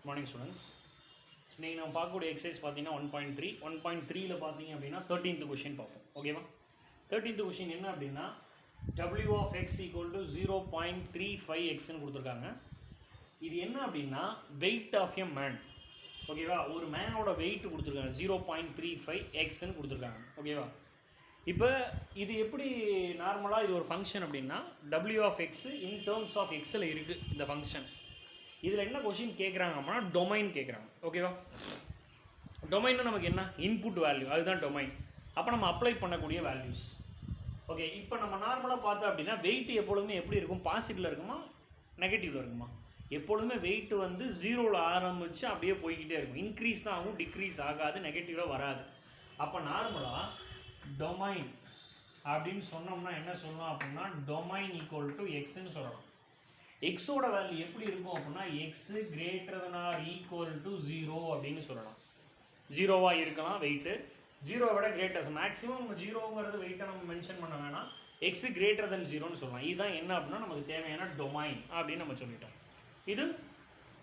Morning students. இன்றைக்கி நம்ம பார்க்கக்கூடிய எக்ஸசைஸ் பார்த்தீங்கன்னா 1.3 பார்த்தீங்க அப்படின்னா 13th கொஷின் பார்ப்போம். ஓகேவா? 13th கொஷின் என்ன அப்படின்னா w of x equal to 0.35xன்னு கொடுத்துருக்காங்க. இது என்ன அப்படின்னா வெயிட் ஆஃப் எ மேன். ஓகேவா? ஒரு மேனோட வெயிட் கொடுத்துருக்காங்க 0.35xன்னு கொடுத்துருக்காங்க. ஓகேவா? இப்போ இது எப்படி நார்மலாக இது ஒரு ஃபங்க்ஷன் அப்படின்னா w of x in terms of எக்ஸில் இருக்குது இந்த ஃபங்க்ஷன். இதில் என்ன கொஷின் கேட்குறாங்க அப்படின்னா டொமைன் கேட்குறாங்க. ஓகேவா? டொமைன்னா நமக்கு என்ன இன்புட் வேல்யூ, அதுதான் டொமைன். அப்போ நம்ம அப்ளை பண்ணக்கூடிய வேல்யூஸ். ஓகே, இப்போ நம்ம நார்மலாக பார்த்தோம் அப்படின்னா வெயிட் எப்பொழுதுமே எப்படி இருக்கும், பாசிட்டிவில் இருக்குமா நெகட்டிவில் இருக்குமா? எப்பொழுதுமே வெயிட் வந்து 0ல் ஆரம்பித்து அப்படியே போய்கிட்டே இருக்கும். இன்க்ரீஸ் தான் ஆகும், டிக்ரீஸ் ஆகாது, நெகட்டிவாக வராது. அப்போ நார்மலாக டொமைன் அப்படின்னு சொன்னோம்னா என்ன சொல்லலாம் அப்படின்னா டொமைன் ஈக்குவல் டு எக்ஸ்ன்னு சொல்லலாம். எக்ஸோட வேல்யூ எப்படி இருக்கும் அப்படின்னா x greater than or equal to 0 அப்படின்னு சொல்லலாம். 0வாக இருக்கலாம் வெயிட்டு, 0 விட கிரேட்டர்ஸ் மேக்ஸிமம் நம்ம 0ங்கிறது வெயிட்டை நம்ம மென்ஷன் பண்ண வேணாம், எக்ஸு கிரேட்டர் தென் 0ன்னு சொல்லலாம். இதுதான் என்ன அப்படின்னா நமக்கு தேவையான டொமைன் அப்படின்னு நம்ம சொல்லிட்டோம். இது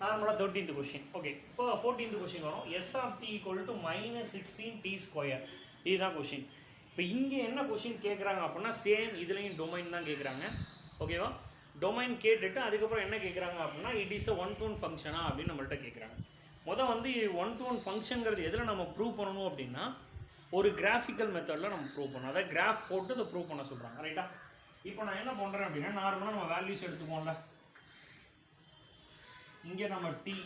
நார்மலாக 13th கொஷின். ஓகே, இப்போ 14th கொஷின் வரும். S of T equal to -16t². இதுதான் கொஷின். இப்போ இங்கே என்ன கொஷின் கேட்குறாங்க அப்படின்னா சேம் இதுலேயும் டொமைன் தான் கேட்குறாங்க. ஓகேவா? டொமைன் கேட்டுட்டு அதுக்கப்புறம் என்ன கேட்குறாங்க அப்படின்னா இட் இஸ் அ 1-to-1 ஃபங்க்ஷனா அப்படின்னு நம்மள்ட்ட கேட்குறாங்க. வந்து 1-to-1 ஃபங்க்ஷனுங்கிறது எதில் நம்ம ப்ரூவ் பண்ணணும் அப்படின்னா ஒரு கிராஃபிக்கல் மெத்தடில் நம்ம ப்ரூவ் பண்ணணும். அதாவது கிராஃப் போட்டு அதை ப்ரூவ் பண்ண சொல்கிறாங்க. ரைட்டா? இப்போ நான் என்ன பண்ணுறேன் அப்படின்னா நார்மலாக நம்ம வேல்யூஸ் எடுத்துக்கோம்ல, இங்கே நம்ம டி,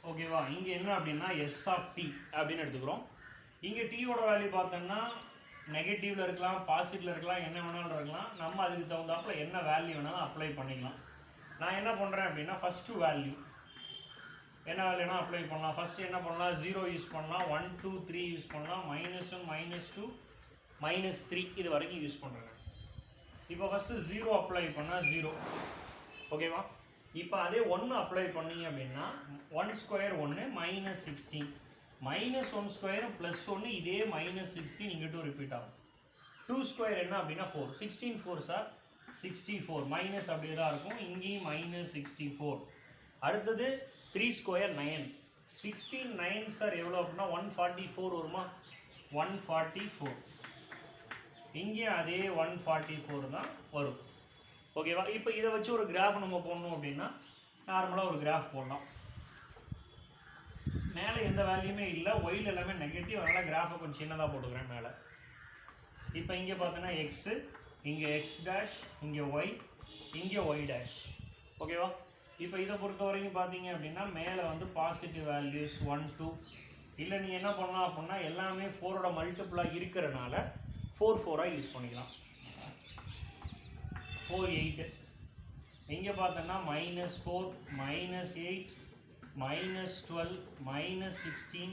ஓகேவா, இங்கே என்ன அப்படின்னா எஸ் ஆஃப் டி அப்படின்னு எடுத்துக்கிறோம். இங்கே டீயோட வேல்யூ பார்த்தோம்னா நெகட்டிவில் இருக்கலாம், பாசிட்டிவில் இருக்கலாம், என்ன வேணாலும் இருக்கலாம். நம்ம அதுக்கு தகுந்தாப்பில் என்ன வேல்யூ வேணாலும் அப்ளை பண்ணிக்கலாம். நான் என்ன பண்ணுறேன் அப்படின்னா ஃபஸ்ட்டு வேல்யூ என்ன வேல்யூனா அப்ளை பண்ணலாம். ஃபஸ்ட்டு என்ன பண்ணலாம், 0 யூஸ் பண்ணலாம், 1 2 3 யூஸ் பண்ணலாம், -1 -2 -3 இது வரைக்கும் யூஸ் பண்ணுறேன். இப்போ ஃபஸ்ட்டு 0 அப்ளை பண்ணால் 0. ஓகேவா? இப்போ அதே 1 அப்ளை பண்ணிங்க அப்படின்னா 1 ஸ்கொயர் 1 -16, -1 ஸ்கொயர் +1 இதே -16 இங்கிட்டும் ரிப்பீட் ஆகும். 2 ஸ்கொயர் என்ன அப்படின்னா 4, 16 4 சார் 64, மைனஸ் அப்படியே தான் இருக்கும், இங்கேயும் -64. அடுத்தது 3 ஸ்கொயர் 9, 16 9 சார் எவ்வளோ அப்படின்னா 144 வருமா, 144. இங்கே அதே 144 தான் வரும். ஓகேவா? இப்போ இதை வச்சு ஒரு கிராஃப் நம்ம போடணும் அப்படின்னா நார்மலாக ஒரு கிராஃப் போடலாம். மேலே எந்த வேல்யூமே இல்லை, ஒயில் எல்லாமே நெகட்டிவ், அதனால் கிராஃபை கொஞ்சம் சின்னதாக போட்டுக்கிறேன் மேலே. இப்போ இங்கே பார்த்தோன்னா எக்ஸு, இங்கே எக்ஸ் டேஷ், இங்கே ஒய், இங்கே ஒய் டேஷ். ஓகேவா? இப்போ இதை பொறுத்த வரைக்கும் பார்த்தீங்க அப்படின்னா மேலே வந்து பாசிட்டிவ் வேல்யூஸ் 1 2, இல்லை நீங்கள் என்ன பண்ணலாம் அப்படின்னா எல்லாமே 4ஓட மல்டிப்புளாக இருக்கிறனால 4 4ஆக யூஸ் பண்ணிக்கலாம். 4 8, இங்கே பார்த்தோன்னா -4 -8 -12 -16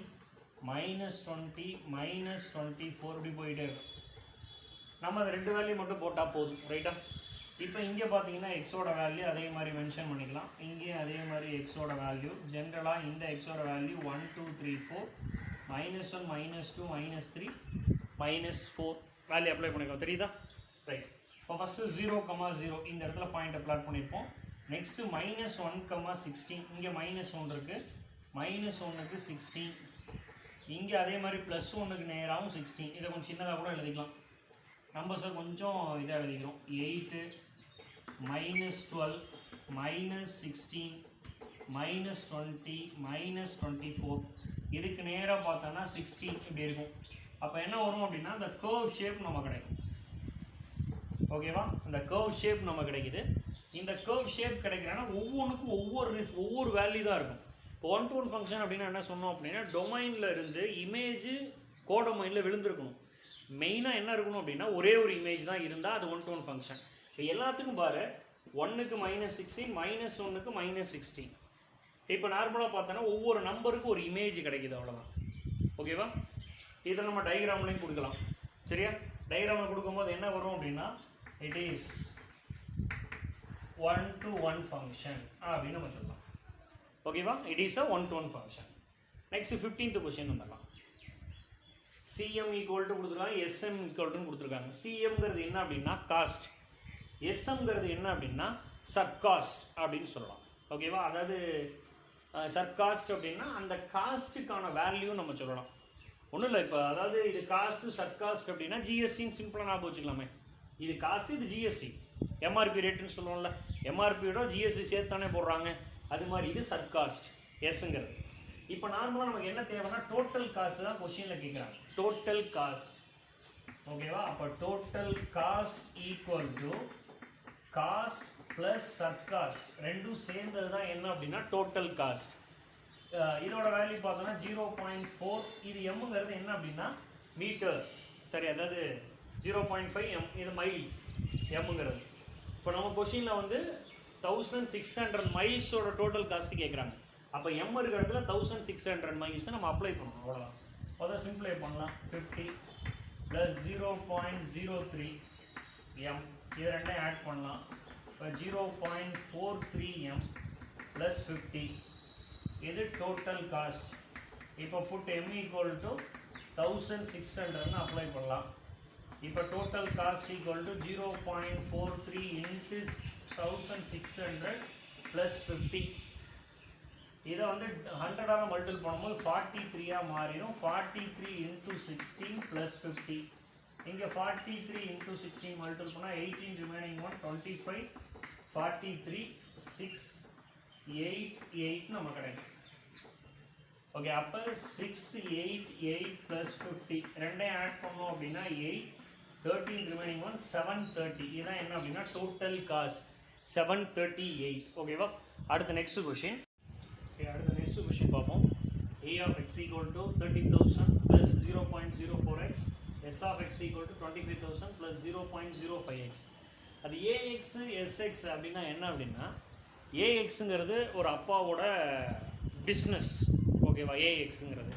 -20 -24 இப்படி போயிட்டே இருக்கும். நம்ம அதை 2 வேல்யூ மட்டும் போட்டால் போதும். ரைட்டா? இப்போ இங்கே பார்த்தீங்கன்னா எக்ஸோட வேல்யூ அதே மாதிரி மென்ஷன் பண்ணிக்கலாம். இங்கேயும் அதே மாதிரி எக்ஸோட வேல்யூ ஜென்ரலாக இந்த எக்ஸோட வேல்யூ 1 2 3 4 -1 -2 -3 -4 வேல்யூ அப்ளை பண்ணிக்கலாம். தெரியுதா? ரைட். இப்போ ஃபஸ்ட்டு 0,0 இந்த இடத்துல பாயிண்ட் அப்ளை பண்ணியிருப்போம். நெக்ஸ்ட்டு -1, 16 இங்கே -1 இருக்குது, -1க்கு 16, இங்கே அதே மாதிரி +1க்கு நேராகவும் 16. இதை கொஞ்சம் சின்னதாக கூட எழுதிக்கலாம். நம்பர்ஸை கொஞ்சம் இதாக எழுதிக்கிறோம். 8 -12 -16 -20 -24 இதுக்கு நேராக பார்த்தோன்னா 16 இப்படி இருக்கும். அப்போ என்ன வரும் அப்படின்னா இந்த கர்வ் ஷேப் நம்ம கிடைக்கும். ஓகேவா? இந்த கர்வ் ஷேப் நம்ம கிடைக்குது. இந்த கர்வ் ஷேப் கிடைக்கிறனா ஒவ்வொன்றுக்கும் ஒவ்வொரு வேல்யூ தான் இருக்கும். இப்போ 1-to-1 ஃபங்க்ஷன் அப்படின்னா என்ன சொன்னோம் அப்படின்னா டொமைனில் இருந்து இமேஜ் கோடொமைனில் விழுந்திருக்கணும். மெயினாக என்ன இருக்கணும் அப்படின்னா ஒரே ஒரு இமேஜ் தான் இருந்தால் அது 1-to-1 ஃபங்க்ஷன். இப்போ எல்லாத்துக்கும் பாரு 1க்கு -16 -1க்கு -16. இப்போ நார்மலாக பார்த்தோன்னா ஒவ்வொரு நம்பருக்கும் ஒரு இமேஜ் கிடைக்கிது, அவ்வளோதான். ஓகேவா? இதை நம்ம டயக்ராம்லையும் கொடுக்கலாம். சரியா? டயக்ராமில் கொடுக்கும்போது என்ன வரும் அப்படின்னா இட் இஸ் 1-to-1 ஃபங்க்ஷன் அப்படின்னு நம்ம சொல்லலாம். ஓகேவா? It is a 1-to-1 function. Next 15th question வந்துடலாம். சிஎம் ஈக்குவல் டு கொடுத்துருக்காங்க, எஸ்எம் ஈக்குவல் டுன்னு கொடுத்துருக்காங்க. சிஎம்ங்கிறது என்ன அப்படின்னா காஸ்ட், எஸ்எம்ங்கிறது என்ன அப்படின்னா சப் காஸ்ட் அப்படின்னு சொல்லலாம். ஓகேவா? அதாவது சர்காஸ்ட் அப்படின்னா அந்த காஸ்ட்டுக்கான வேல்யூ நம்ம சொல்லலாம். ஒன்றும் இல்லை, இப்போ அதாவது இது காசு சர்காஸ்ட் அப்படின்னா ஜிஎஸ்டின்னு சிம்பிளாக ஞாபகம் வச்சுக்கலாமே. இது காசு, இது ஜிஎஸ்டி, எம்ஆர்பி ரேட்டுன்னு சொல்லுவோம்ல, எம்ஆர்பியோட ஜிஎஸ்டி சேர்த்தானே போடுறாங்க, அது மாதிரி இது சர்காஸ்ட் எஸ்ங்கிறது. இப்போ நார்மலாக நமக்கு என்ன தேவைன்னா டோட்டல் காசு தான் கொஸ்டினில் கேட்குறாங்க, டோட்டல் காஸ்ட். ஓகேவா? அப்போ total cost equal to cost plus சர்காஸ்ட் ரெண்டும் சேர்ந்தது தான் என்ன அப்படின்னா டோட்டல் காஸ்ட். இதோட வேல்யூ பார்த்தோன்னா 0.4. இது எம்ங்கிறது என்ன அப்படின்னா மீட்டர், சரி, அதாவது 0.5 எம், இது மைல்ஸ் எம்ங்கிறது. இப்போ நம்ம கொஷினில் வந்து 1600 மைல்ஸோட டோட்டல் காஸ்ட்டு கேட்குறாங்க. அப்போ எம் இருக்கிற இடத்துல 1600 மைல்ஸை நம்ம அப்ளை பண்ணணும், அவ்வளோதான். அதை சிம்பிளை பண்ணலாம். 50 ப்ளஸ் 0.03 எம், இது ரெண்டையும் ஆட் பண்ணலாம். இப்போ 0.43 எம் ப்ளஸ் 50, இது டோட்டல் காஸ்ட். இப்போ புட் எம் ஈக்குவல் டு 1600ன்னு அப்ளை பண்ணலாம். இப்போ total cost equal to 0.43 into 1600 plus 50. இதை வந்து 100ஆல் மல்டிபிள் பண்ணும்போது 43ஆக மாறிடும். 43 இன்ட்டு 16 ப்ளஸ் 50. இங்கே 43 இன்ட்டு 16 மல்டிபிள் பண்ணால் 18 ரிமைனிங் 1 25 43 6 8 8 நம்ம கிடைக்கும். ஓகே, அப்போ 688 ப்ளஸ் 50 ரெண்டையும் ஆட் பண்ணோம் அப்படின்னா 8 13 ரிமைனிங் 1 730. இதுதான் என்ன அப்படின்னா டோட்டல் காஸ்ட் 738. ஓகேவா? அடுத்த நெக்ஸ்ட் கொஷின். ஓகே, அடுத்த நெக்ஸ்ட் கொஷின் பார்ப்போம். a of x equal to 30,000 plus 0.04x, s of x equal to 25,000 plus 0.05x. அது ax sx அப்படின்னா என்ன அப்படின்னா ஏஎக்ஸுங்கிறது ஒரு அப்பாவோட பிஸ்னஸ். ஓகேவா? ஏஎக்ஸுங்கிறது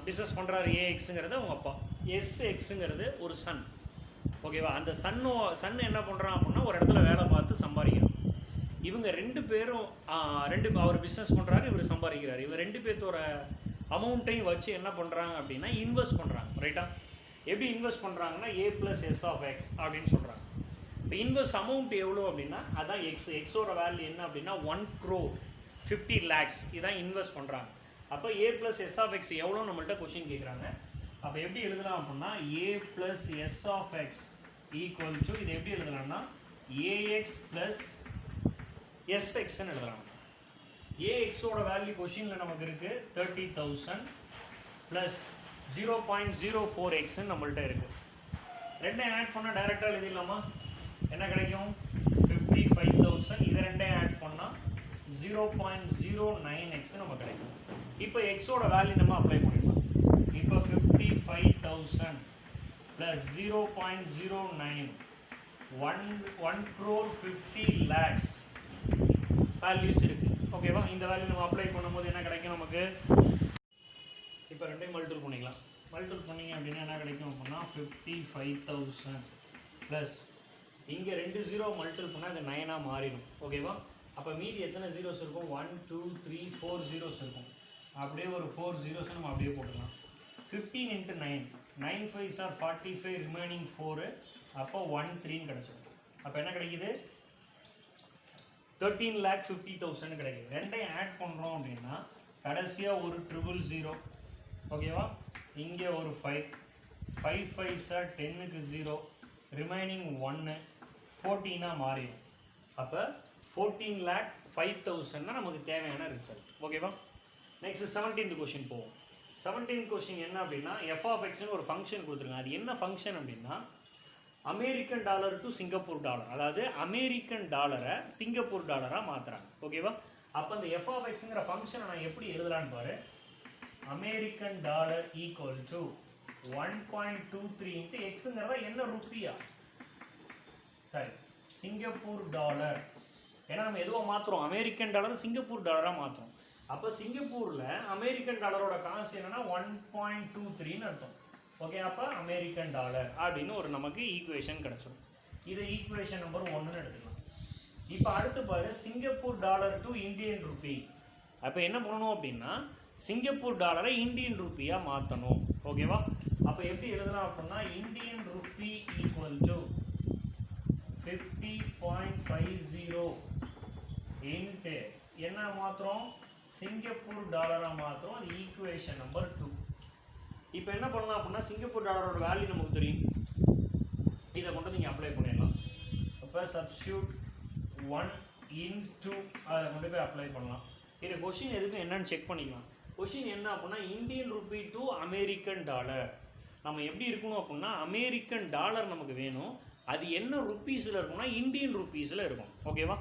பிஸ்னஸ் பண்ணுறாரு, ஏஎக்ஸுங்கிறது அவங்க அப்பா. எஸ்எக்ஸுங்கிறது ஒரு சன். ஓகேவா? அந்த சன்னு என்ன பண்ணுறான் அப்படின்னா ஒரு இடத்துல வேலை பார்த்து சம்பாதிக்கிறான். இவங்க ரெண்டு பேரும் அவர் பிஸ்னஸ் பண்ணுறாரு, இவர் சம்பாதிக்கிறார். இவர் ரெண்டு பேர்த்தோட அமௌண்ட்டையும் வச்சு என்ன பண்ணுறாங்க அப்படின்னா இன்வெஸ்ட் பண்ணுறாங்க. ரைட்டா? எப்படி இன்வெஸ்ட் பண்ணுறாங்கன்னா a + s of x அப்படின்னு சொல்கிறாங்க. இப்போ இன்வெஸ்ட் அமௌண்ட் எவ்வளோ அப்படின்னா அதான் எக்ஸ். எக்ஸோட வேல்யூ என்ன அப்படின்னா 1,50 lakhs. இதான் இன்வெஸ்ட் பண்ணுறாங்க. அப்போ a + s of x எவ்வளோ நம்மள்ட்ட கொஸ்டின் கேட்குறாங்க. அப்போ எப்படி எழுதலாம் அப்படின்னா a + s of x equal to, இது எப்படி எழுதலாம்னா ax + sxன்னு எழுதலாம். axோட வேல்யூ கொஸ்டினில் நமக்கு இருக்குது 30,000 ப்ளஸ் 0.04xன்னு நம்மள்ட்ட இருக்குது. ரெண்டையும் ஆட் பண்ணால் டைரெக்டாக எழுதிடலாமா? என்ன கிடைக்கும்? 55,000. இது ரெண்டையும் ஆட் பண்ணால் 0.09x நம்ம கிடைக்கும். இப்போ எக்ஸோட வேல்யூ நம்ம அப்ளை பண்ணிடலாம். இப்போ 55,000 ப்ளஸ் 0.09 1,50 lakhs வேல்யூஸ் இருக்குது. ஓகேவா? இந்த வேல்யூ நம்ம அப்ளை பண்ணும்போது என்ன கிடைக்கும் நமக்கு? இப்போ ரெண்டையும் மல்டிபிள் பண்ணிக்கலாம். மல்டிபிள் பண்ணிங்க அப்படின்னா என்ன கிடைக்கும் அப்படின்னா 55,000 ப்ளஸ் இங்கே 2 0 மல்டிபிள் பண்ணால் அது 9ஆக மாறிடும். ஓகேவா? அப்போ மீதி எத்தனை ஜீரோஸ் இருக்கும்? 1 2 3 4 ஜீரோஸ் இருக்கும். அப்படியே ஒரு 4 ஜீரோஸ் நம்ம அப்படியே போட்டுக்கலாம். 15 × 9 9 5s are 45 ரிமைனிங் 4. அப்போ 13 கிடச்சிடும். அப்போ என்ன கிடைக்குது? 13,50,000 கிடைக்குது. ரெண்டையும் ஆட் பண்ணுறோம் அப்படின்னா கடைசியாக ஒரு 000. ஓகேவா? இங்கே ஒரு 5 5 5s are 10க்கு 0 ரிமைனிங் 1 14ஆக மாறிடும். அப்போ 14,05,000 தான் நமக்கு தேவையான ரிசல்ட். ஓகேவா? நெக்ஸ்ட் 17th கொஸ்டின் போவோம். 17th கொஸ்டின் என்ன அப்படின்னா f of xன்னு ஒரு ஃபங்க்ஷன் கொடுத்துருங்க. அது என்ன ஃபங்க்ஷன் அப்படின்னா American dollar to Singapore dollar, அதாவது அமெரிக்கன் டாலரை சிங்கப்பூர் டாலராக மாற்றுறாங்க. ஓகேவா? அப்போ அந்த f of xங்கிற ஃபங்க்ஷனை நான் எப்படி எழுதலான்னு பாரு. American dollar equal to 1.23 into எக்ஸுங்கிறத என்ன ருப்பியா, சரி, சிங்கப்பூர் டாலர். ஏன்னா நம்ம எதுவும் மாற்றுறோம், அமெரிக்கன் டாலர் சிங்கப்பூர் டாலராக மாற்றுறோம். அப்போ சிங்கப்பூரில் அமெரிக்கன் டாலரோட காசு என்னன்னா 1.23ன்னு அர்த்தம். ஓகே, அப்போ அமெரிக்கன் டாலர் அப்படின்னு ஒரு நமக்கு ஈக்குவேஷன் கிடச்சிடும். இது ஈக்குவேஷன் நம்பர் 1ன்னு எடுத்துக்கலாம். இப்போ அடுத்து பாரு, Singapore dollar to Indian rupee. அப்போ என்ன பண்ணணும் அப்படின்னா சிங்கப்பூர் டாலரை இந்தியன் ருப்பியாக மாற்றணும். ஓகேவா? அப்போ எப்படி எழுதலாம் அப்படின்னா Indian rupee equal to 50.50 into என்ன மாத்திரம் சிங்கப்பூர் டாலராக மாற்றுறோம். அது ஈக்குவேஷன் நம்பர் 2. இப்போ என்ன பண்ணலாம் அப்படின்னா சிங்கப்பூர் டாலரோட வேல்யூ நமக்கு தெரியும். இதை கொண்டு நீங்கள் அப்ளை பண்ணிடலாம். அப்போ சப்ஸ்டியூட் 1 into அதை கொண்டு போய் அப்ளை பண்ணலாம். இது கொஷின் எதுக்கு என்னன்னு செக் பண்ணிக்கலாம். கொஷின் என்ன அப்படின்னா Indian rupee to American dollar. நம்ம எப்படி இருக்கணும் அப்படின்னா அமெரிக்கன் டாலர் நமக்கு வேணும். அது என்ன ருப்பீஸில் இருக்கும்னா இந்தியன் ருப்பீஸில் இருக்கும். ஓகேவா?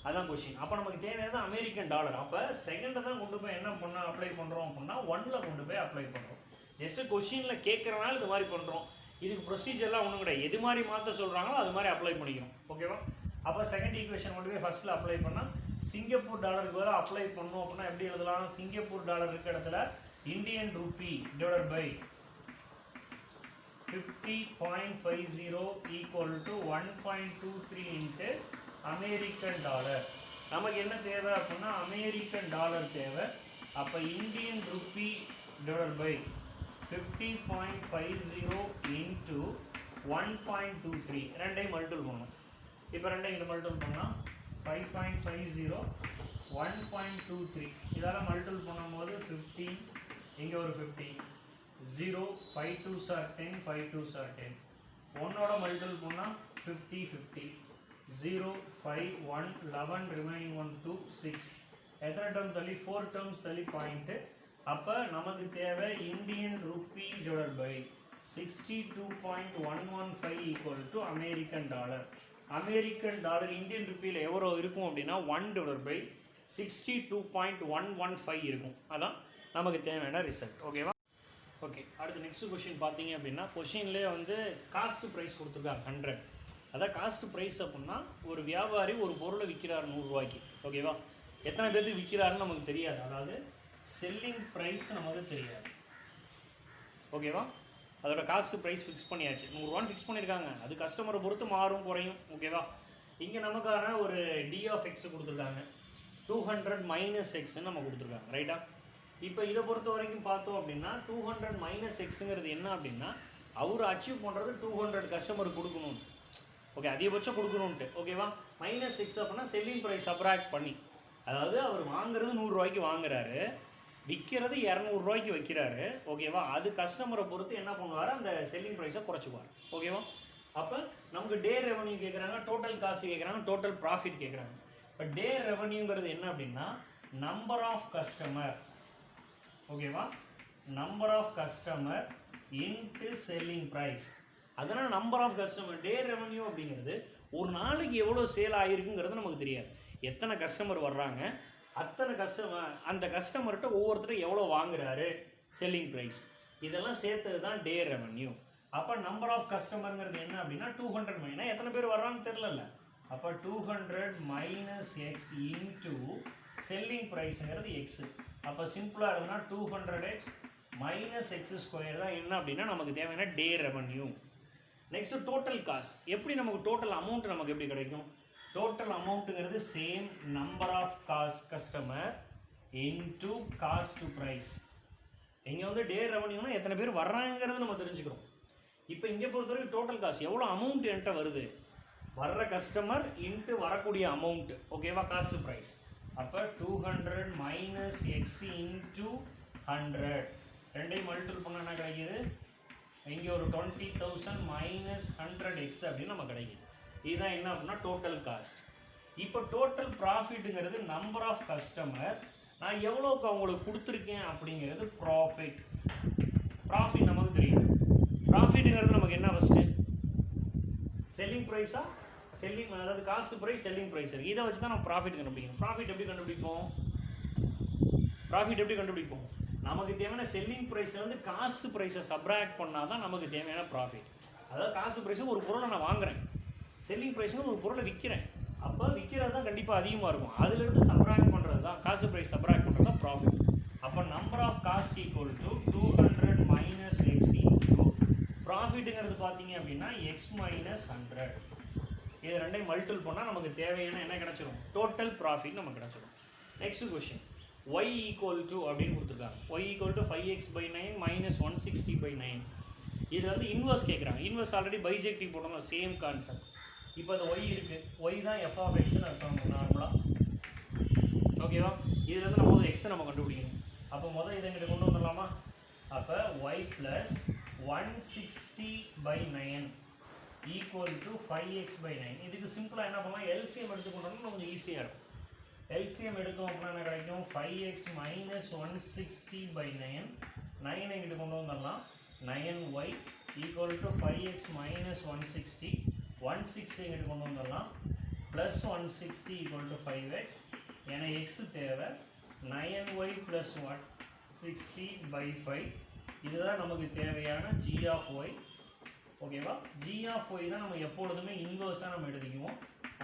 அதான் கொஷின். அப்போ நமக்கு தேவையானது அமெரிக்கன் டாலர். அப்போ செகண்டை தான் கொண்டு போய் என்ன பண்ண அப்ளை பண்ணுறோம் அப்படின்னா 1ல் கொண்டு போய் அப்ளை பண்ணுறோம். ஜஸ்ட் கொஷினில் கேட்குறனால இது மாதிரி பண்ணுறோம். இதுக்கு ப்ரொசீஜர்லாம் ஒன்றும் கிடையாது. எது மாதிரி மாற்ற சொல்கிறாங்களோ அது மாதிரி அப்ளை பண்ணிக்கணும். ஓகேவா? அப்போ செகண்ட் ஈக்குவேஷன் கொண்டு போய் ஃபஸ்ட்டில் அப்ளை பண்ணால் சிங்கப்பூர் டாலருக்கு வேறு அப்ளை பண்ணோம் அப்படின்னா எப்படி எழுதலாம்? சிங்கப்பூர் டாலர் இருக்க இடத்துல Indian rupee divided by 50.50 equal to 1.23 into American dollar. நமக்கு என்ன தேவை அப்படின்னா அமெரிக்கன் டாலர் தேவை. அப்போ Indian rupee divided by 50.50 into 1.23 ரெண்டையும் மல்டிபிள் பண்ணணும். இப்போ ரெண்டையும் இங்கே மல்டிபிள் பண்ணால் 5.50 1.23 இதெல்லாம் மல்டிபிள் பண்ணும்போது 15 இங்கே ஒரு 15 0 5 2s are 10 5 2s are 10 1ஓட multiple பண்ணால் 50 50 0 5 1 11 remaining 1 2 6 எத்தனை டேர்ம் தள்ளி 4 டேர்ம்ஸ் தள்ளி பாயிண்ட்டு. அப்போ நமக்கு தேவை Indian rupee divided by 62.115 equal to American dollar. American dollar Indian ருப்பியில் எவ்வளோ இருக்கும் அப்படின்னா 1 டிவைடட் பை 62.115 இருக்கும். அதான் நமக்கு தேவையான ரிசல்ட். ஓகேவா? ஓகே, அடுத்து நெக்ஸ்ட் கொஷின் பார்த்தீங்க அப்படின்னா கொஷின்லேயே வந்து காஸ்ட் ப்ரைஸ் கொடுத்துருக்காங்க 100. அதான் காஸ்ட் ப்ரைஸ் அப்படின்னா ஒரு வியாபாரி ஒரு பொருளை விற்கிறார் 100 ரூபாய்க்கு. ஓகேவா? எத்தனை பேருக்கு விற்கிறாருன்னு நமக்கு தெரியாது. அதாவது செல்லிங் ப்ரைஸ் நமக்கு தெரியாது. ஓகேவா? அதோட காஸ்ட் ப்ரைஸ் ஃபிக்ஸ் பண்ணியாச்சு. 100 ரூபான்னு ஃபிக்ஸ் பண்ணியிருக்காங்க. அது கஸ்டமரை பொறுத்து மாறும் குறையும். ஓகேவா? இங்கே நமக்கான ஒரு டி ஆஃப் எக்ஸ் கொடுத்துருக்காங்க. 200 மைனஸ் எக்ஸ்ன்னு நம்ம கொடுத்துருக்காங்க. ரைட்டா? இப்போ இதை பொறுத்த வரைக்கும் பார்த்தோம் அப்படின்னா 200 மைனஸ் எக்ஸுங்கிறது என்ன அப்படின்னா அவர் அச்சீவ் பண்ணுறது 200 கஸ்டமருக்கு கொடுக்கணும். ஓகே, அதிகபட்சம் கொடுக்கணுன்ட்டு. ஓகேவா? மைனஸ் எக்ஸ் அப்படின்னா செல்லிங் ப்ரைஸ் சப்ராக்ட் பண்ணி, அதாவது அவர் வாங்குறது 100 ரூபாய்க்கு வாங்குறாரு, விற்கிறது 200 ரூபாய்க்கு வைக்கிறாரு. ஓகேவா? அது கஸ்டமரை பொறுத்து என்ன பண்ணுவார், அந்த செல்லிங் ப்ரைஸை குறைச்சிக்குவார். ஓகேவா? அப்போ நமக்கு டே ரெவன்யூ கேட்குறாங்க, டோட்டல் காசு கேட்குறாங்க, டோட்டல் ப்ராஃபிட் கேட்குறாங்க. இப்போ டே ரெவன்யூங்கிறது என்ன அப்படின்னா நம்பர் ஆஃப் கஸ்டமர். ஓகேவா? Number of customer into selling price. அதனால் number of customer day revenue அப்படிங்கிறது ஒரு நாளைக்கு எவ்வளோ சேல் ஆகிருக்குங்கிறது நமக்கு தெரியாது. எத்தனை கஸ்டமர் வர்றாங்க, அத்தனை கஸ்டமர், அந்த கஸ்டமர்கிட்ட ஒவ்வொருத்தரும் எவ்வளோ வாங்குறாரு, செல்லிங் ப்ரைஸ், இதெல்லாம் சேர்த்தது தான் டே ரெவன்யூ. அப்போ நம்பர் ஆஃப் கஸ்டமருங்கிறது என்ன அப்படின்னா 200 மைனா எத்தனை பேர் வர்றான்னு தெரிலல்ல. அப்போ 200 மைனஸ் எக்ஸ் இன்ட்டு செல்லிங் ப்ரைஸுங்கிறது எக்ஸு. அப்போ சிம்பிளாக இருக்குன்னா 200x மைனஸ் எக்ஸ் ஸ்கொயர் தான் என்ன அப்படின்னா நமக்கு தேவையான day revenue. Next total cost. எப்படி நமக்கு டோட்டல் அமௌண்ட் நமக்கு எப்படி கிடைக்கும்? டோட்டல் அமௌண்ட்டுங்கிறது same number of customer into cost to price. இங்கே வந்து டே ரெவன்யூனா எத்தனை பேர் வர்றாங்கிறது நம்ம தெரிஞ்சுக்கிறோம். இப்போ இங்கே பொறுத்தவரைக்கும் டோட்டல் காஸ்ட் எவ்வளோ அமௌண்ட் என்கிட்ட வருது, வர்ற கஸ்டமர் இன்ட்டு வரக்கூடிய அமௌண்ட். ஓகேவா? Cost price. அப்போ 200 மைனஸ் எக்ஸ் இன்டூ 100 ரெண்டையும் மல்டிபிள் பண்ண என்ன கிடைக்கிது, இங்கே ஒரு 20,000 மைனஸ் 100x அப்படின்னு நம்ம கிடைக்கிது. இதுதான் என்ன அப்படின்னா டோட்டல் காஸ்ட். இப்போ டோட்டல் ப்ராஃபிட்டுங்கிறது நம்பர் ஆஃப் கஸ்டமர், நான் எவ்வளோக்கு அவங்களுக்கு கொடுத்துருக்கேன் அப்படிங்கிறது ப்ராஃபிட். ப்ராஃபிட் நமக்கு தெரியும். ப்ராஃபிட்டுங்கிறது நமக்கு என்ன ஃபஸ்ட்டு செல்லிங் ப்ரைஸா, செல்லிங் அதாவது காஸ்ட் ப்ரைஸ் செல்லிங் ப்ரைஸ் இருக்குது. இதை வச்சு தான் நம்ம ப்ராஃபிட் கண்டுபிடிக்கணும். ப்ராஃபிட் எப்படி கண்டுபிடிப்போம்? நமக்கு தேவையான செல்லிங் ப்ரைஸை வந்து காஸ்ட் ப்ரைஸை சப்ராக்ட் பண்ணால் தான் நமக்கு தேவையான ப்ராஃபிட். அதாவது காஸ்ட் ப்ரைஸு ஒரு பொருளை நான் வாங்குறேன், செல்லிங் ப்ரைஸுன்னு ஒரு பொருளை விற்கிறேன். அப்போ விற்கிறது தான் கண்டிப்பாக அதிகமாக இருக்கும். அதிலிருந்து சப்ராக்ட் பண்ணுறது தான் காஸ்ட் ப்ரைஸ் சப்ராக்ட் பண்ணுறது தான் ப்ராஃபிட். அப்போ number of cost equal to 200 minus X into ப்ராஃபிட்டுங்கிறது பார்த்தீங்க அப்படின்னா எக்ஸ் மைனஸ் 100. இது ரெண்டையும் மல்டிபிள் பண்ணால் நமக்கு தேவையான என்ன கிடச்சிரும், டோட்டல் ப்ராஃபிட் நமக்கு கிடச்சிரும். Next question y equal to அப்படின்னு கொடுத்துருக்காங்க. y equal to 5x/9 minus 160/9. இது வந்து இன்வெர்ஸ் கேட்குறாங்க. இன்வெர்ஸ் ஆல்ரெடி பைஜெக்டிவ் போடணும், சேம் கான்செப்ட். இப்போ அது y இருக்குது, y தான் f ஆஃப் எக்ஸ்னு அர்த்தம் நார்மலாக. ஓகேவா? இதுலேருந்து நம்ம வந்து எக்ஸை நம்ம கண்டுபிடிக்கணும். அப்போ முதல் இதை எங்கிட்ட கொண்டு வந்துடலாமா? அப்போ Y plus 160/9 equal to 5x/9. இதுக்கு சிம்பிளாக என்ன பண்ணலாம், எல்சிஎம் எடுத்துக்கொண்டோம்னா கொஞ்சம் ஈஸியாக இருக்கும். எல்சிஎம் எடுத்தோம் அப்படின்னா என்ன கிடைக்கும், 5x மைனஸ் 160/9, 9 எங்கிட்ட கொண்டு வந்துடலாம், 9y equal to 5x minus 160, 160 எங்கிட்ட கொண்டு வந்துடலாம், ப்ளஸ் 160 ஈக்குவல் டு 5x. ஏன்னா எக்ஸ் தேவை, 9y ப்ளஸ் 160/5. இதுதான் நமக்கு தேவையான g ஆஃப் ஒய். ஓகேவா? g ஆஃப் ஒய் தான் நம்ம எப்பொழுதுமே இன்வர்ஸாக நம்ம எழுதிக்குவோம்.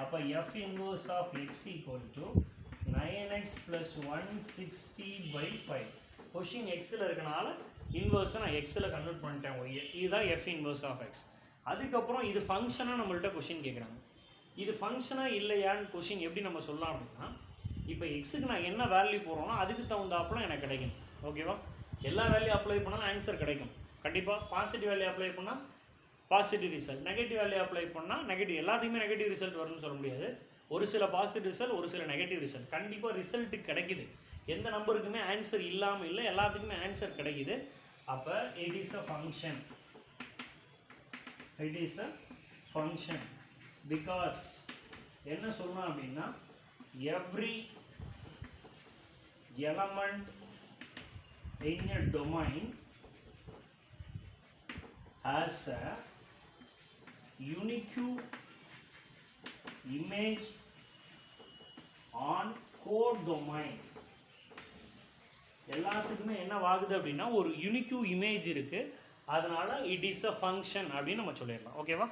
அப்போ f inverse of x equal to 9x plus 160/5. Question எக்ஸில் இருக்கனால இன்வர்ஸை நான் எக்ஸில் கன்வெர்ட் பண்ணிட்டேன் ஒய். இதுதான் f இன்வர்ஸ் ஆஃப் x. அதுக்கப்புறம் இது ஃபங்க்ஷனாக நம்மள்ட்ட கொஷின் கேட்குறாங்க. இது ஃபங்க்ஷனாக இல்லையான்னு கொஷின் எப்படி நம்ம சொல்லலாம் அப்படின்னா, இப்போ எக்ஸுக்கு நான் என்ன வேல்யூ போடுறோன்னா அதுக்கு தகுந்தாப்புல எனக்கு கிடைக்கும். ஓகேவா? எல்லா வேல்யூ அப்ளை பண்ணாலும் ஆன்சர் கிடைக்கும் கண்டிப்பாக. பாசிட்டிவ் வேல்யூ அப்ளை பண்ணால் positive result, negative value apply பண்ணால் நெகட்டிவ். எல்லாத்துக்குமே நெகட்டிவ் ரிசல்ட் வரும்னு சொல்ல முடியாது. ஒரு சில பாசிட்டிவ் ரிசல்ட், ஒரு சில நெகட்டிவ் ரிசல்ட். கண்டிப்பாக ரிசல்ட்டு கிடைக்குது. எந்த நம்பருக்குமே ஆன்சர் இல்லாமல் இல்லை, எல்லாத்துக்குமே ஆன்சர் கிடைக்குது. அப்போ it is a function. It is a function because என்ன சொல்லணும் அப்படின்னா, every element in a domain has a unique image on codomain. எல்லாத்துக்குமே என்ன ஆகுது அப்படின்னா ஒரு யூனிக் இமேஜ் இருக்கு, அதனால இட் இஸ் அ ஃபங்க்ஷன் அப்படின்னு நம்ம சொல்லிடலாம். ஓகேவா?